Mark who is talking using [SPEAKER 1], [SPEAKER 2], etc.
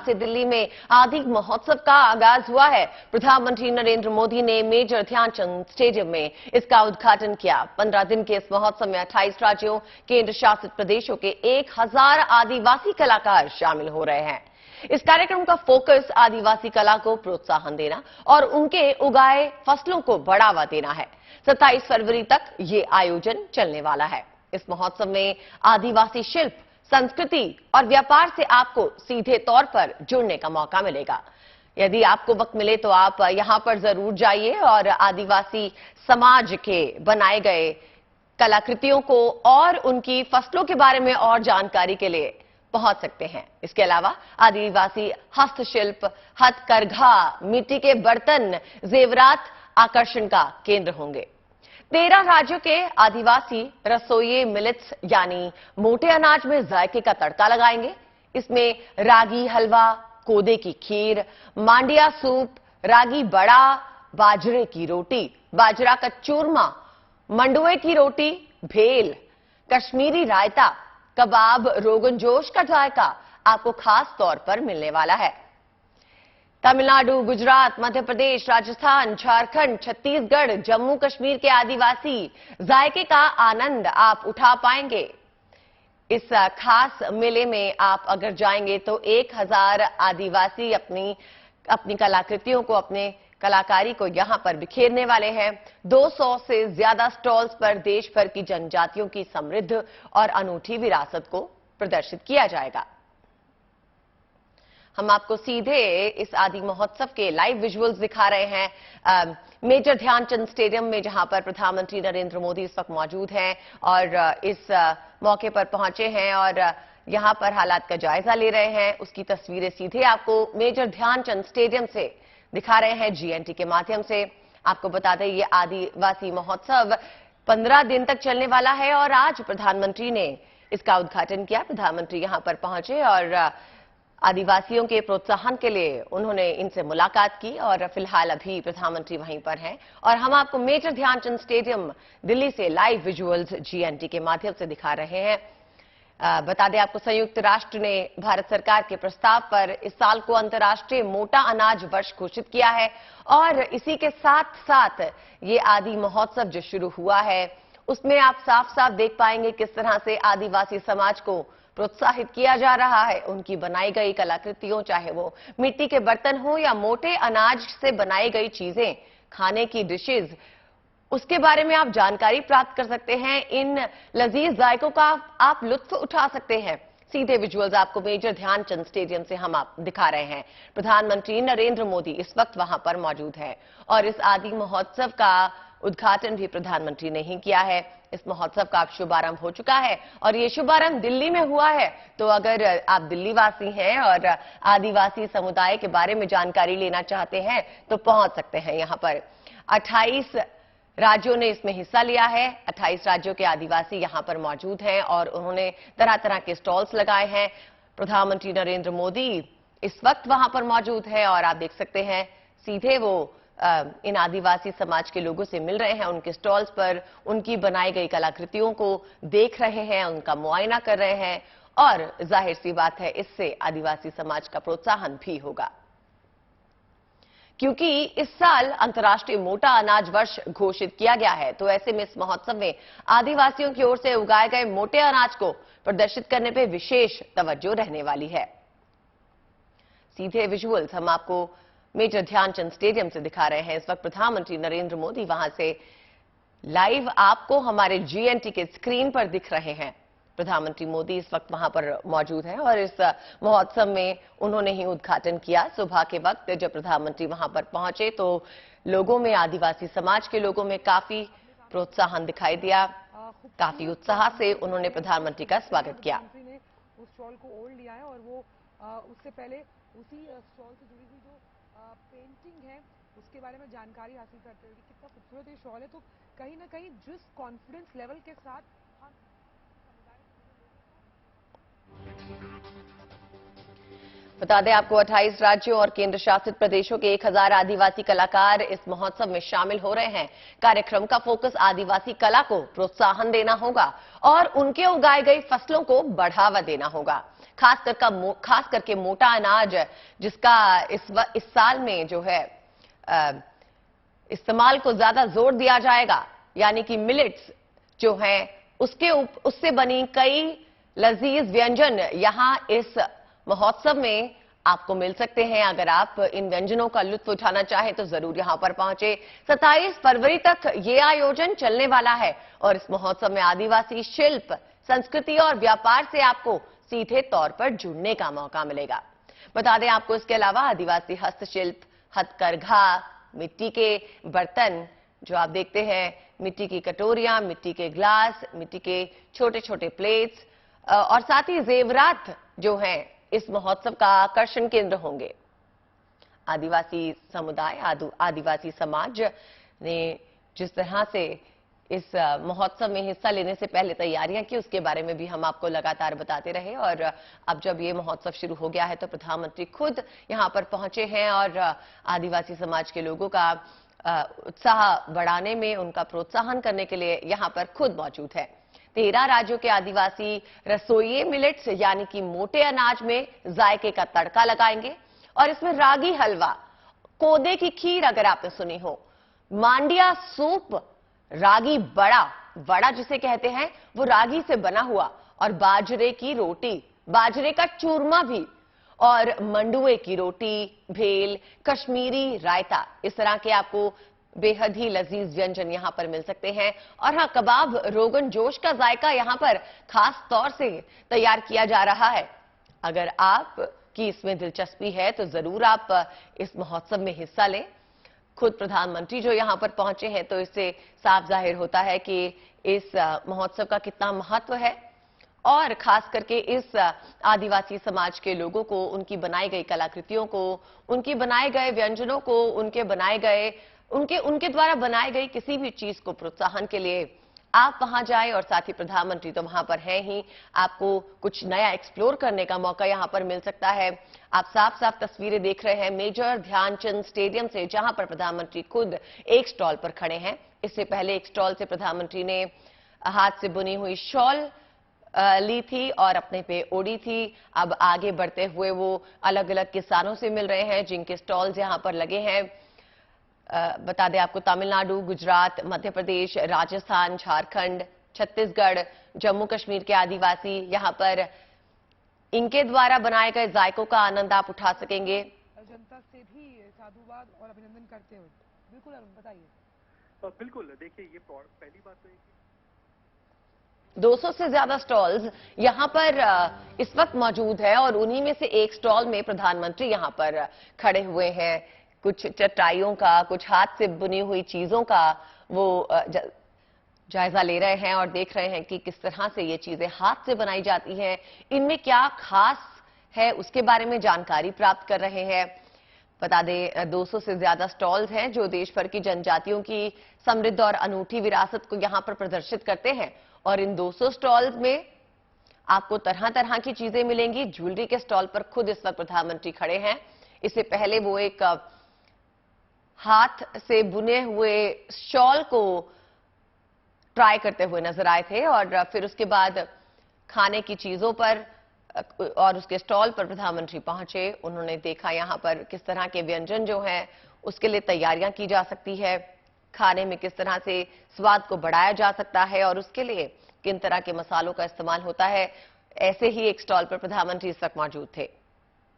[SPEAKER 1] आज से दिल्ली में आदि महोत्सव का आगाज हुआ है। प्रधानमंत्री नरेंद्र मोदी ने मेजर ध्यानचंद स्टेडियम में इसका उद्घाटन किया। 15 दिन के इस महोत्सव में 28 राज्यों, केंद्र शासित प्रदेशों के 1000 आदिवासी कलाकार शामिल हो रहे हैं। इस कार्यक्रम का फोकस आदिवासी कला को प्रोत्साहन देना और उनके उगाए फसलों को बढ़ावा देना है। 27 फरवरी तक ये आयोजन चलने वाला है। इस महोत्सव में आदिवासी शिल्प, संस्कृति और व्यापार से आपको सीधे तौर पर जुड़ने का मौका मिलेगा। यदि आपको वक्त मिले तो आप यहां पर जरूर जाइए और आदिवासी समाज के बनाए गए कलाकृतियों को और उनकी फसलों के बारे में और जानकारी के लिए पहुंच सकते हैं। इसके अलावा आदिवासी हस्तशिल्प, हथकरघा, मिट्टी के बर्तन, जेवरात आकर्षण का केंद्र होंगे। 13 राज्यों के आदिवासी रसोइये मिलेट्स यानी मोटे अनाज में जायके का तड़का लगाएंगे। इसमें रागी हलवा, कोदे की खीर, मांडिया सूप, रागी बड़ा, बाजरे की रोटी, बाजरा का चूरमा, मंडुए की रोटी, भेल, कश्मीरी रायता, कबाब, रोगन जोश का जायका आपको खास तौर पर मिलने वाला है। तमिलनाडु, गुजरात, मध्य प्रदेश, राजस्थान, झारखंड, छत्तीसगढ़, जम्मू कश्मीर के आदिवासी जायके का आनंद आप उठा पाएंगे। इस खास मेले में आप अगर जाएंगे तो 1000 आदिवासी अपनी कलाकृतियों को, अपने कलाकारी को यहां पर बिखेरने वाले हैं। 200 से ज्यादा स्टॉल्स पर देश भर की जनजातियों की समृद्ध और अनूठी विरासत को प्रदर्शित किया जाएगा। हम आपको सीधे इस आदि महोत्सव के लाइव विजुअल्स दिखा रहे हैं मेजर ध्यानचंद स्टेडियम में, जहां पर प्रधानमंत्री नरेंद्र मोदी इस वक्त मौजूद हैं और इस मौके पर पहुंचे हैं और यहां पर हालात का जायजा ले रहे हैं। उसकी तस्वीरें सीधे आपको मेजर ध्यानचंद स्टेडियम से दिखा रहे हैं जीएनटी के माध्यम से। आपको बता दें ये आदिवासी महोत्सव 15 दिन तक चलने वाला है और आज प्रधानमंत्री ने इसका उद्घाटन किया। प्रधानमंत्री यहां पर पहुंचे और आदिवासियों के प्रोत्साहन के लिए उन्होंने इनसे मुलाकात की और फिलहाल अभी प्रधानमंत्री वहीं पर हैं और हम आपको मेजर ध्यानचंद स्टेडियम दिल्ली से लाइव विजुअल्स जीएनटी के माध्यम से दिखा रहे हैं। बता दें आपको, संयुक्त राष्ट्र ने भारत सरकार के प्रस्ताव पर इस साल को अंतर्राष्ट्रीय मोटा अनाज वर्ष घोषित किया है और इसी के साथ साथ ये आदि महोत्सव जो शुरू हुआ है उसमें आप साफ साफ देख पाएंगे किस तरह से आदिवासी समाज को प्रोत्साहित किया जा रहा है। उनकी बनाई गई कलाकृतियों, चाहे वो मिट्टी के बर्तन हो या मोटे अनाज से बनाई गई चीजें, खाने की डिशेज, उसके बारे में आप जानकारी प्राप्त कर सकते हैं। इन लजीज जायकों का आप लुत्फ उठा सकते हैं। सीधे विजुअल्स आपको मेजर ध्यानचंद स्टेडियम से हम आप दिखा रहे हैं। प्रधानमंत्री नरेंद्र मोदी इस वक्त वहां पर मौजूद हैं और इस आदि महोत्सव का उद्घाटन भी प्रधानमंत्री ने ही किया है। इस महोत्सव का अब शुभारंभ हो चुका है और ये शुभारंभ दिल्ली में हुआ है। तो अगर आप दिल्ली वासी हैं और आदिवासी समुदाय के बारे में जानकारी लेना चाहते हैं तो पहुंच सकते हैं यहां पर। 28 राज्यों ने इसमें हिस्सा लिया है। 28 राज्यों के आदिवासी यहां पर मौजूद हैं और उन्होंने तरह तरह के स्टॉल्स लगाए हैं। प्रधानमंत्री नरेंद्र मोदी इस वक्त वहां पर मौजूद है और आप देख सकते हैं सीधे वो इन आदिवासी समाज के लोगों से मिल रहे हैं, उनके स्टॉल्स पर उनकी बनाई गई कलाकृतियों को देख रहे हैं, उनका मुआयना कर रहे हैं और जाहिर सी बात है इससे आदिवासी समाज का प्रोत्साहन भी होगा, क्योंकि इस साल अंतर्राष्ट्रीय मोटा अनाज वर्ष घोषित किया गया है। तो ऐसे में इस महोत्सव में आदिवासियों की ओर से उगाए गए मोटे अनाज को प्रदर्शित करने पर विशेष तवज्जो रहने वाली है। सीधे विजुअल्स हम आपको मेजर ध्यानचंद स्टेडियम से दिखा रहे हैं। इस वक्त प्रधानमंत्री नरेंद्र मोदी वहां से लाइव आपको हमारे जीएनटी के स्क्रीन पर दिख रहे हैं। प्रधानमंत्री मोदी इस वक्त वहां पर मौजूद हैं और इस महोत्सव में उन्होंने ही उद्घाटन किया। सुबह के वक्त जब प्रधानमंत्री वहां पर पहुंचे तो लोगों में, आदिवासी समाज के लोगों में काफी प्रोत्साहन दिखाई दिया। काफी उत्साह से उन्होंने प्रधानमंत्री का स्वागत किया।
[SPEAKER 2] उस स्टॉल को ओढ़ लिया है और वो उससे पहले उसी स्टॉल से जुड़ी हुई जो पेंटिंग है उसके बारे में जानकारी हासिल करते हुए कितना खूबसूरत ये शॉल है। तो कहीं ना कहीं जिस कॉन्फिडेंस लेवल के साथ
[SPEAKER 1] बता दें आपको 28 राज्यों और केंद्र शासित प्रदेशों के 1000 आदिवासी कलाकार इस महोत्सव में शामिल हो रहे हैं। कार्यक्रम का फोकस आदिवासी कला को प्रोत्साहन देना होगा और उनके उगाए गई फसलों को बढ़ावा देना होगा। खास करके मोटा अनाज, जिसका इस साल में जो है इस्तेमाल को ज्यादा जोर दिया जाएगा, यानी कि मिलेट्स जो है उससे बनी कई लजीज व्यंजन यहां इस महोत्सव में आपको मिल सकते हैं। अगर आप इन व्यंजनों का लुत्फ उठाना चाहें तो जरूर यहां पर पहुंचे। 27 फरवरी तक ये आयोजन चलने वाला है और इस महोत्सव में आदिवासी शिल्प, संस्कृति और व्यापार से आपको सीधे तौर पर जुड़ने का मौका मिलेगा। बता दें आपको इसके अलावा आदिवासी हस्तशिल्प, हथकरघा, मिट्टी के बर्तन जो आप देखते हैं, मिट्टी की कटोरियां, मिट्टी के ग्लास, मिट्टी के छोटे छोटे प्लेट्स और साथ ही जेवरात जो हैं इस महोत्सव का आकर्षण केंद्र होंगे। आदिवासी समुदाय, आदिवासी समाज ने जिस तरह से इस महोत्सव में हिस्सा लेने से पहले तैयारियां की, उसके बारे में भी हम आपको लगातार बताते रहे और अब जब ये महोत्सव शुरू हो गया है तो प्रधानमंत्री खुद यहां पर पहुंचे हैं और आदिवासी समाज के लोगों का उत्साह बढ़ाने में, उनका प्रोत्साहन करने के लिए यहां पर खुद मौजूद है। 13 राज्यों के आदिवासी रसोइये मिलेट्स यानी कि मोटे अनाज में जायके का तड़का लगाएंगे और इसमें रागी हलवा, कोदे की खीर अगर आपने सुनी हो, मांडिया सूप, रागी वड़ा जिसे कहते हैं वो रागी से बना हुआ, और बाजरे की रोटी, बाजरे का चूरमा भी, और मंडुए की रोटी, भेल, कश्मीरी रायता, इस तरह के आपको बेहद ही लजीज व्यंजन यहां पर मिल सकते हैं। और हाँ, कबाब, रोगन जोश का जायका यहां पर खास तौर से तैयार किया जा रहा है। अगर आप की इसमें दिलचस्पी है तो जरूर आप इस महोत्सव में हिस्सा लें। खुद प्रधानमंत्री जो यहां पर पहुंचे हैं तो इससे साफ जाहिर होता है कि इस महोत्सव का कितना महत्व है और खास करके इस आदिवासी समाज के लोगों को, उनकी बनाई गई कलाकृतियों को, उनकी बनाए गए व्यंजनों को, उनके द्वारा बनाई गई किसी भी चीज को प्रोत्साहन के लिए आप वहां जाएं। और साथ ही प्रधानमंत्री तो वहां पर हैं ही, आपको कुछ नया एक्सप्लोर करने का मौका यहां पर मिल सकता है। आप साफ साफ तस्वीरें देख रहे हैं मेजर ध्यानचंद स्टेडियम से, जहां पर प्रधानमंत्री खुद एक स्टॉल पर खड़े हैं। इससे पहले एक स्टॉल से प्रधानमंत्री ने हाथ से बुनी हुई शॉल ली थी और अपने पे ओढ़ी थी। अब आगे बढ़ते हुए वो अलग अलग किसानों से मिल रहे हैं जिनके स्टॉल्स यहां पर लगे हैं। बता दें आपको तमिलनाडु, गुजरात, मध्य प्रदेश, राजस्थान, झारखंड, छत्तीसगढ़, जम्मू कश्मीर के आदिवासी यहां पर इनके द्वारा बनाए गए जायकों का आनंद आप उठा सकेंगे।
[SPEAKER 2] जनता से भी साधुवाद और अभिनंदन करते हुए बिल्कुल अरुण बताइए।
[SPEAKER 3] बिल्कुल, देखिए ये पहली बात तो है कि
[SPEAKER 1] 200 से ज्यादा स्टॉल्स यहां पर इस वक्त मौजूद है और उन्हीं में से एक स्टॉल में प्रधानमंत्री यहां पर खड़े हुए हैं। कुछ चटाइयों का, कुछ हाथ से बुनी हुई चीजों का वो जायजा ले रहे हैं और देख रहे हैं कि किस तरह से ये चीजें हाथ से बनाई जाती हैं, इनमें क्या खास है उसके बारे में जानकारी प्राप्त कर रहे हैं। बता दें 200 से ज्यादा स्टॉल्स हैं जो देश भर की जनजातियों की समृद्ध और अनूठी विरासत को यहां पर प्रदर्शित करते हैं और इन 200 स्टॉल्स में आपको तरह तरह की चीजें मिलेंगी। ज्वेलरी के स्टॉल पर खुद इस वक्त प्रधानमंत्री खड़े हैं। इससे पहले वो एक हाथ से बुने हुए शॉल को ट्राई करते हुए नजर आए थे और फिर उसके बाद खाने की चीजों पर और उसके स्टॉल पर प्रधानमंत्री पहुंचे। उन्होंने देखा यहां पर किस तरह के व्यंजन जो हैं उसके लिए तैयारियां की जा सकती है, खाने में किस तरह से स्वाद को बढ़ाया जा सकता है और उसके लिए किन तरह के मसालों का इस्तेमाल होता है। ऐसे ही एक स्टॉल पर प्रधानमंत्री इस वक्त मौजूद थे।